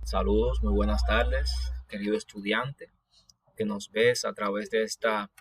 Saludos, muy buenas tardes, querido estudiante, que nos ves a través de esta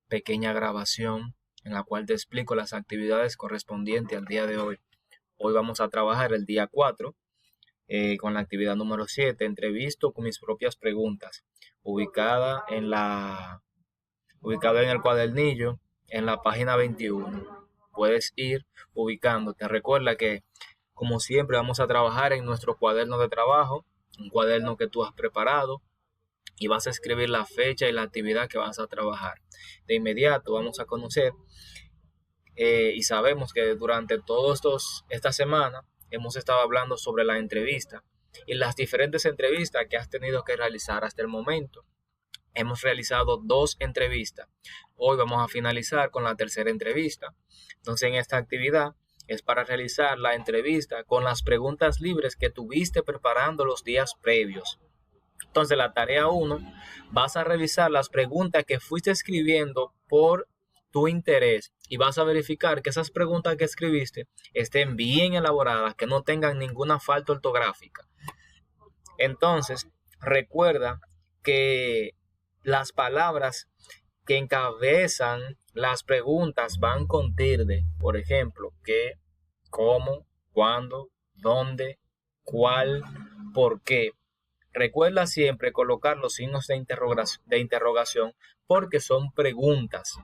pequeña grabación en la cual te explico las actividades correspondientes al día de hoy. Hoy vamos a trabajar el día 4 con la actividad número 7, entrevisto con mis propias preguntas, ubicada ubicada en el cuadernillo en la página 21. Puedes ir ubicándote. Recuerda que, como siempre, vamos a trabajar en nuestro cuaderno de trabajo, un cuaderno que tú has preparado, y vas a escribir la fecha y la actividad que vas a trabajar. De inmediato vamos a conocer y sabemos que durante esta semana hemos estado hablando sobre la entrevista y las diferentes entrevistas que has tenido que realizar hasta el momento. Hemos realizado 2 entrevistas. Hoy vamos a finalizar con la tercera entrevista. Entonces, en esta actividad es para realizar la entrevista con las preguntas libres que tuviste preparando los días previos. Entonces, la tarea 1, vas a revisar las preguntas que fuiste escribiendo por tu interés y vas a verificar que esas preguntas que escribiste estén bien elaboradas, que no tengan ninguna falta ortográfica. Entonces, recuerda que las palabras que encabezan las preguntas van con tilde. Por ejemplo, qué, cómo, cuándo, dónde, cuál, por qué. Recuerda siempre colocar los signos de interrogación porque son preguntas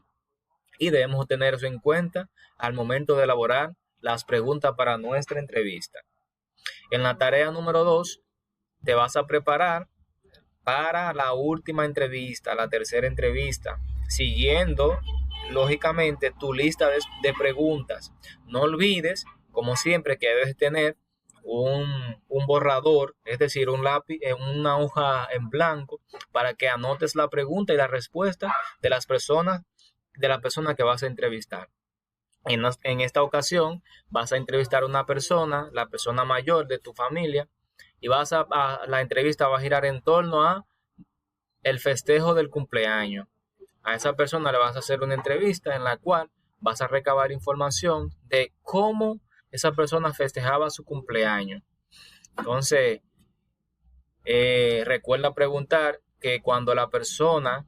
y debemos tener eso en cuenta al momento de elaborar las preguntas para nuestra entrevista. En la tarea número 2, te vas a preparar para la última entrevista, la tercera entrevista, siguiendo lógicamente tu lista de preguntas. No olvides, como siempre, que debes tener un borrador, es decir, un lápiz, una hoja en blanco, para que anotes la pregunta y la respuesta de la persona que vas a entrevistar. En esta ocasión vas a entrevistar a una persona, la persona mayor de tu familia, y la entrevista va a girar en torno a el festejo del cumpleaños. A esa persona le vas a hacer una entrevista en la cual vas a recabar información de cómo esa persona festejaba su cumpleaños. Entonces, recuerda preguntar que cuando la persona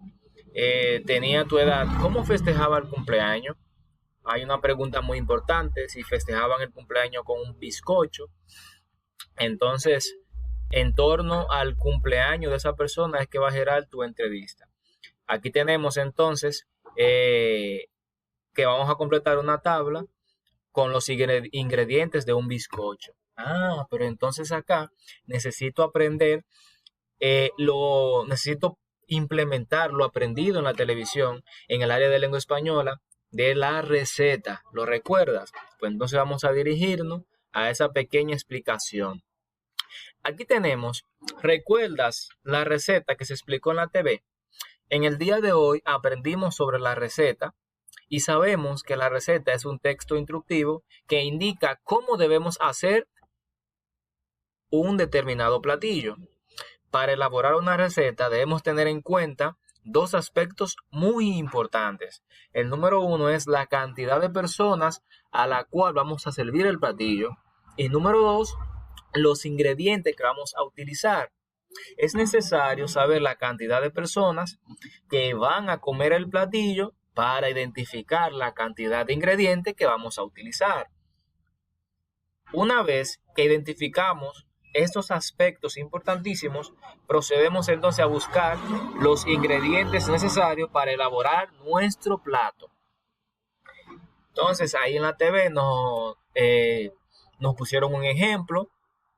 tenía tu edad, ¿cómo festejaba el cumpleaños? Hay una pregunta muy importante, si festejaban el cumpleaños con un bizcocho. Entonces, en torno al cumpleaños de esa persona es que va a girar tu entrevista. Aquí tenemos entonces que vamos a completar una tabla con los ingredientes de un bizcocho. Pero entonces acá necesito necesito implementar lo aprendido en la televisión en el área de lengua española de la receta. ¿Lo recuerdas? Pues entonces vamos a dirigirnos a esa pequeña explicación. Aquí tenemos, ¿recuerdas la receta que se explicó en la TV? En el día de hoy aprendimos sobre la receta y sabemos que la receta es un texto instructivo que indica cómo debemos hacer un determinado platillo. Para elaborar una receta debemos tener en cuenta 2 aspectos muy importantes. El número 1 es la cantidad de personas a la cual vamos a servir el platillo. Y número 2, los ingredientes que vamos a utilizar. Es necesario saber la cantidad de personas que van a comer el platillo para identificar la cantidad de ingredientes que vamos a utilizar. Una vez que identificamos estos aspectos importantísimos, procedemos entonces a buscar los ingredientes necesarios para elaborar nuestro plato. Entonces, ahí en la TV nos pusieron un ejemplo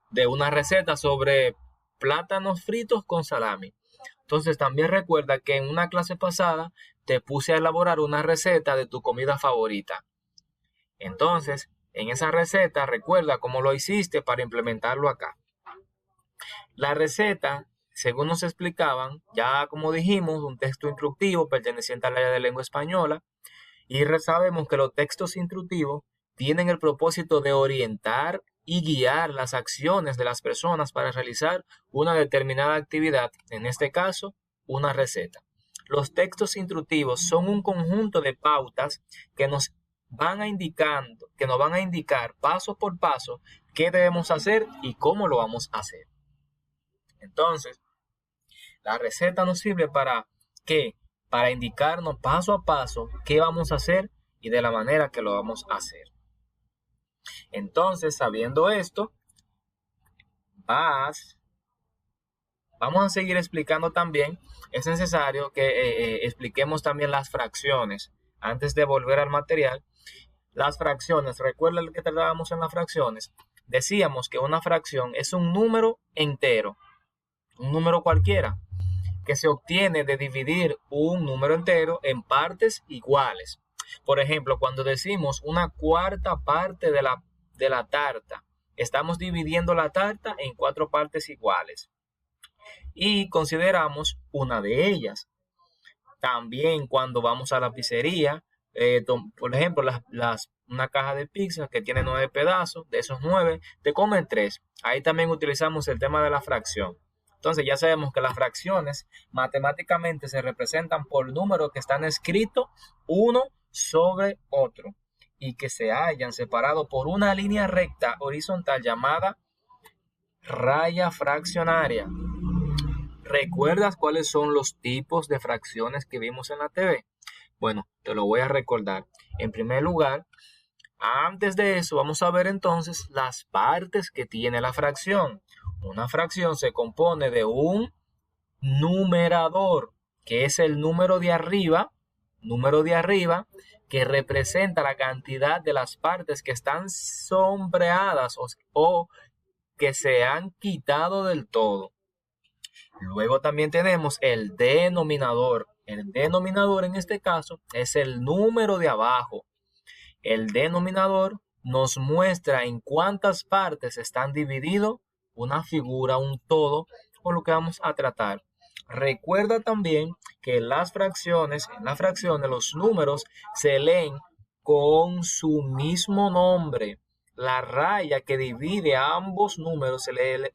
de una receta sobre plátanos fritos con salami. Entonces, también recuerda que en una clase pasada te puse a elaborar una receta de tu comida favorita. Entonces, en esa receta, recuerda cómo lo hiciste para implementarlo acá. La receta, según nos explicaban, ya como dijimos, un texto instructivo perteneciente al área de lengua española, y sabemos que los textos instructivos tienen el propósito de orientar y guiar las acciones de las personas para realizar una determinada actividad, en este caso, una receta. Los textos instructivos son un conjunto de pautas que nos van a indicar paso por paso qué debemos hacer y cómo lo vamos a hacer. Entonces, la receta nos sirve para ¿qué? Para indicarnos paso a paso qué vamos a hacer y de la manera que lo vamos a hacer. Entonces, sabiendo esto, vamos a seguir explicando también. Es necesario que expliquemos también las fracciones. Antes de volver al material, las fracciones, recuerda lo que tratábamos en las fracciones. Decíamos que una fracción es un número entero, un número cualquiera, que se obtiene de dividir un número entero en partes iguales. Por ejemplo, cuando decimos una cuarta parte de la tarta, estamos dividiendo la tarta en 4 partes iguales y consideramos una de ellas. También cuando vamos a la pizzería, por ejemplo, una caja de pizza que tiene 9 pedazos, de esos 9 te comen 3. Ahí también utilizamos el tema de la fracción. Entonces ya sabemos que las fracciones matemáticamente se representan por números que están escritos uno sobre otro y que se hayan separado por una línea recta horizontal llamada raya fraccionaria. ¿Recuerdas cuáles son los tipos de fracciones que vimos en la TV? Bueno, te lo voy a recordar. En primer lugar, antes de eso, vamos a ver entonces las partes que tiene la fracción. Una fracción se compone de un numerador, que es el número de arriba, que representa la cantidad de las partes que están sombreadas o que se han quitado del todo. Luego también tenemos el denominador. El denominador en este caso es el número de abajo. El denominador nos muestra en cuántas partes están divididos una figura, un todo, con lo que vamos a tratar. Recuerda también que en las fracciones los números se leen con su mismo nombre. La raya que divide a ambos números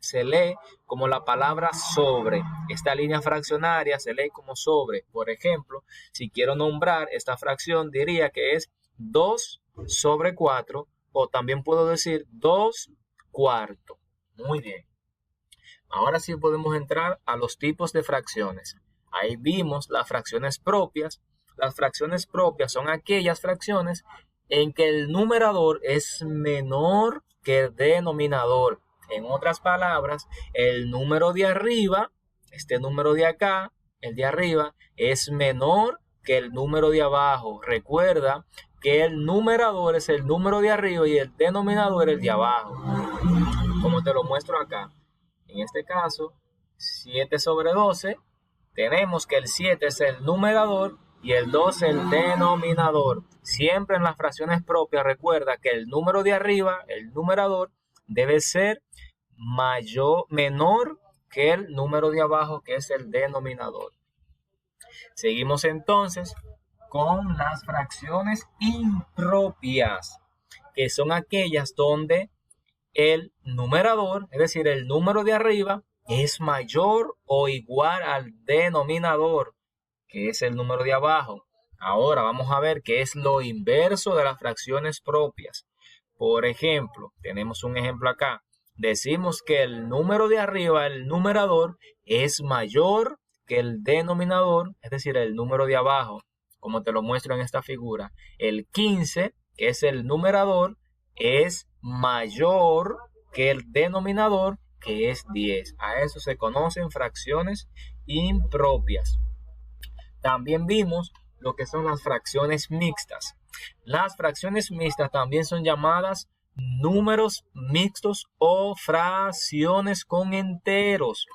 se lee como la palabra sobre. Esta línea fraccionaria se lee como sobre. Por ejemplo, si quiero nombrar esta fracción, diría que es 2 sobre 4, o también puedo decir 2 cuartos. Muy bien. Ahora sí podemos entrar a los tipos de fracciones. Ahí vimos las fracciones propias. Las fracciones propias son aquellas fracciones en que el numerador es menor que el denominador. En otras palabras, el número de arriba, este número de acá, el de arriba, es menor que el número de abajo. Recuerda que el numerador es el número de arriba y el denominador el de abajo, como te lo muestro acá. En este caso, 7 sobre 12, tenemos que el 7 es el numerador y el 2 el denominador. Siempre en las fracciones propias recuerda que el número de arriba, el numerador, debe ser menor que el número de abajo, que es el denominador. Seguimos entonces con las fracciones impropias, que son aquellas donde el numerador, es decir, el número de arriba, es mayor o igual al denominador, que es el número de abajo. Ahora vamos a ver qué es lo inverso de las fracciones propias. Por ejemplo, tenemos un ejemplo acá. Decimos que el número de arriba, el numerador, es mayor que el denominador, es decir, el número de abajo, como te lo muestro en esta figura. El 15, que es el numerador, es mayor que el denominador, que es 10. A eso se conocen fracciones impropias. También vimos lo que son las fracciones mixtas. Las fracciones mixtas también son llamadas números mixtos o fracciones con enteros.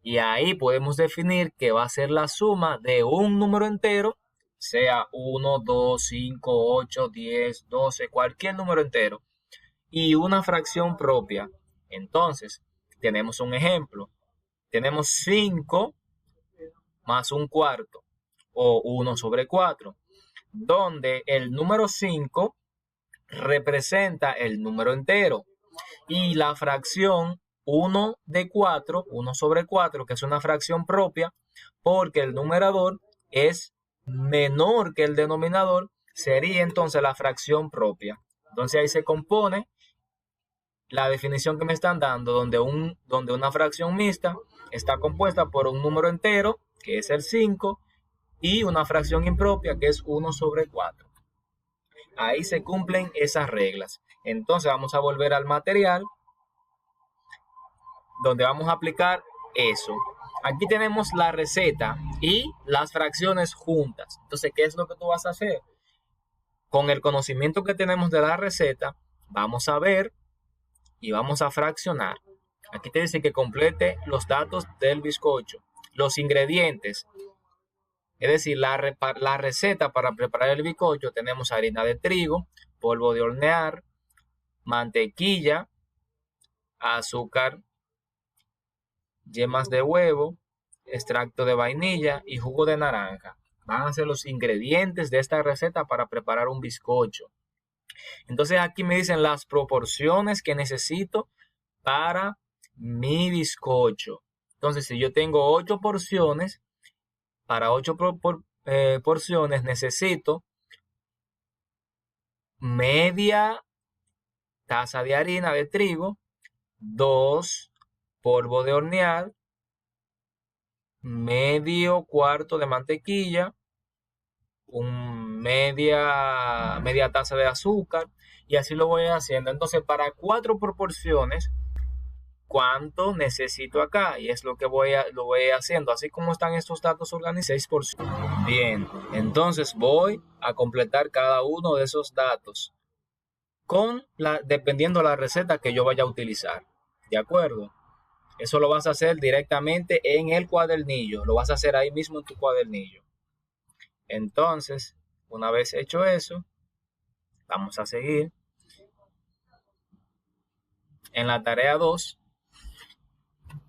Y ahí podemos definir que va a ser la suma de un número entero, sea 1, 2, 5, 8, 10, 12, cualquier número entero, y una fracción propia. Entonces, tenemos un ejemplo. Tenemos 5 más un cuarto, o 1 sobre 4, donde el número 5 representa el número entero y la fracción 1 de 4, 1 sobre 4, que es una fracción propia, porque el numerador es menor que el denominador, sería entonces la fracción propia. Entonces ahí se compone la definición que me están dando, donde una fracción mixta está compuesta por un número entero, que es el 5, y una fracción impropia, que es 1/4. Ahí se cumplen esas reglas. Entonces vamos a volver al material, donde vamos a aplicar eso. Aquí tenemos la receta y las fracciones juntas. Entonces, ¿qué es lo que tú vas a hacer? Con el conocimiento que tenemos de la receta, vamos a ver y vamos a fraccionar. Aquí te dice que complete los datos del bizcocho. Los ingredientes, es decir, la receta para preparar el bizcocho, tenemos harina de trigo, polvo de hornear, mantequilla, azúcar, yemas de huevo, extracto de vainilla y jugo de naranja. Van a ser los ingredientes de esta receta para preparar un bizcocho. Entonces aquí me dicen las proporciones que necesito para mi bizcocho. Entonces, si yo tengo 8 porciones, para 8 porciones necesito media taza de harina de trigo, 2 polvo de hornear, medio cuarto de mantequilla, media taza de azúcar, y así lo voy haciendo. Entonces, para 4 proporciones, ¿cuánto necesito acá? Y es lo que lo voy haciendo. Así como están estos datos organizados, 6 porciones. Bien, entonces voy a completar cada uno de esos datos dependiendo la receta que yo vaya a utilizar. ¿De acuerdo? Eso lo vas a hacer directamente en el cuadernillo. Lo vas a hacer ahí mismo en tu cuadernillo. Entonces, una vez hecho eso, vamos a seguir. En la tarea 2,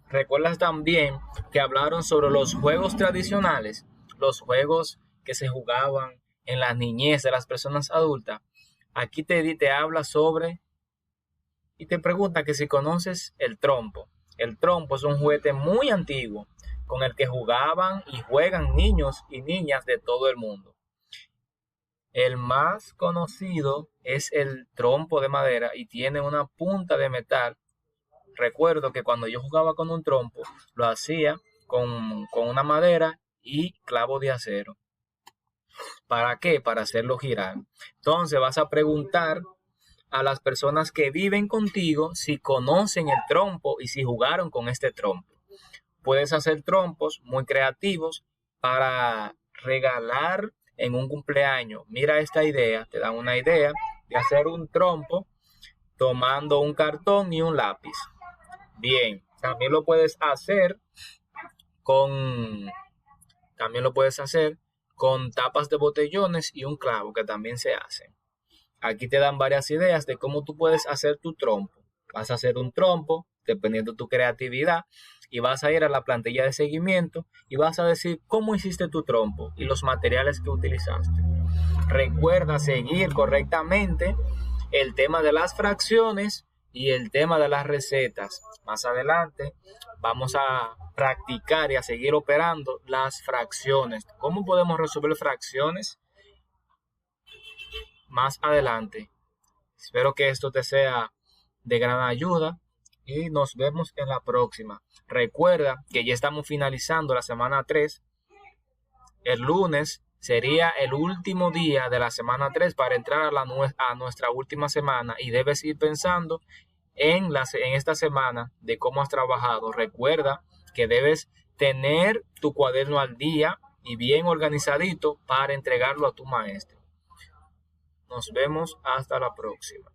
¿recuerdas también que hablaron sobre los juegos tradicionales? Los juegos que se jugaban en la niñez de las personas adultas. Aquí te habla sobre y te pregunta que si conoces el trompo. El trompo es un juguete muy antiguo con el que jugaban y juegan niños y niñas de todo el mundo. El más conocido es el trompo de madera y tiene una punta de metal. Recuerdo que cuando yo jugaba con un trompo, lo hacía con una madera y clavo de acero. ¿Para qué? Para hacerlo girar. Entonces vas a preguntar a las personas que viven contigo si conocen el trompo y si jugaron con este trompo. Puedes hacer trompos muy creativos para regalar en un cumpleaños. Mira esta idea, te dan una idea de hacer un trompo tomando un cartón y un lápiz. Bien, también lo puedes hacer con tapas de botellones y un clavo, que también se hacen. Aquí te dan varias ideas de cómo tú puedes hacer tu trompo. Vas a hacer un trompo dependiendo de tu creatividad y vas a ir a la plantilla de seguimiento y vas a decir cómo hiciste tu trompo y los materiales que utilizaste. Recuerda seguir correctamente el tema de las fracciones y el tema de las recetas. Más adelante vamos a practicar y a seguir operando las fracciones. ¿Cómo podemos resolver fracciones? Más adelante. Espero que esto te sea de gran ayuda y nos vemos en la próxima. Recuerda que ya estamos finalizando la semana 3. El lunes sería el último día de la semana 3 para entrar a nuestra última semana y debes ir pensando en esta semana de cómo has trabajado. Recuerda que debes tener tu cuaderno al día y bien organizadito para entregarlo a tu maestro. Nos vemos hasta la próxima.